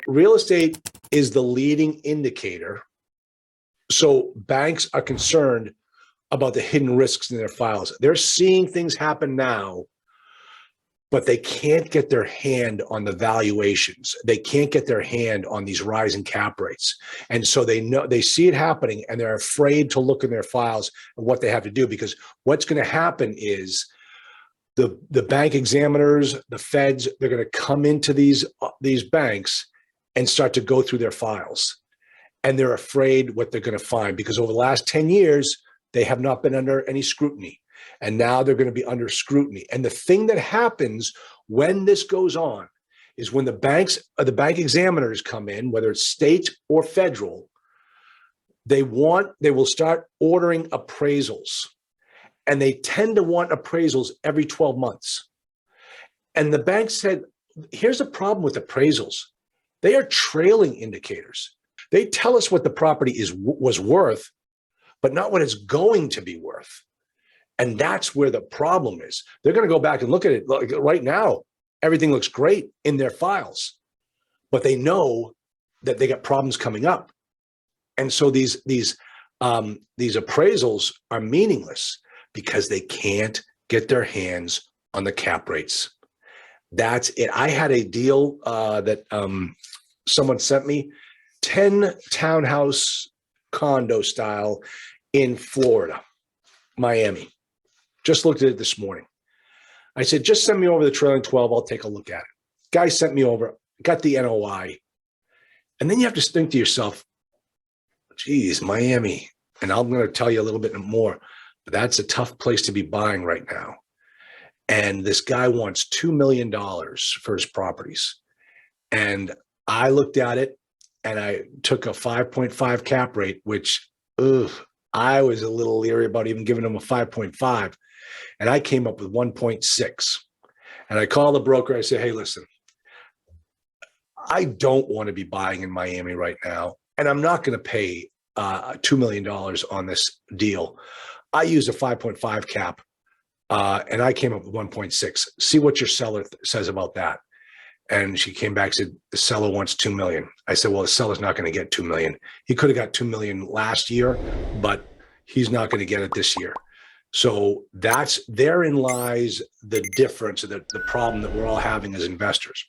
Real estate is the leading indicator. So banks are concerned about the hidden risks in their files. They're seeing things happen now, but they can't get their hand on the valuations. They can't get their hand on these rising cap rates. And so they see it happening and they're afraid to look in their files and what they have to do, because what's going to happen is the bank examiners, the feds, they're going to come into these banks and start to go through their files. And they're afraid what they're going to find, because over the last 10 years, they have not been under any scrutiny. And now they're going to be under scrutiny. And the thing that happens when this goes on is when the bank examiners come in, whether it's state or federal, they will start ordering appraisals. And they tend to want appraisals every 12 months. And the bank said, here's the problem with appraisals. They are trailing indicators. They tell us what the property was worth, but not what it's going to be worth. And that's where the problem is. They're going to go back and look at it. Like right now, everything looks great in their files, but they know that they got problems coming up. And so these appraisals are meaningless because they can't get their hands on the cap rates. That's it. I had a deal that someone sent me, 10 townhouse condo style in Florida, Miami. Just looked at it this morning. I said, just send me over the trailing 12. I'll take a look at it. Guy sent me over, got the NOI. And then you have to think to yourself, geez, Miami. And I'm going to tell you a little bit more, but that's a tough place to be buying right now. And this guy wants $2 million for his properties. And I looked at it and I took a 5.5 cap rate, which I was a little leery about even giving him a 5.5. And I came up with 1.6. And I called the broker. I said, hey, listen, I don't want to be buying in Miami right now. And I'm not going to pay $2 million on this deal. I used a 5.5 cap and I came up with 1.6. See what your seller says about that. And she came back and said, the seller wants 2 million. I said, well, the seller's not going to get 2 million. He could have got 2 million last year, but he's not going to get it this year. So therein lies the difference, the problem that we're all having as investors.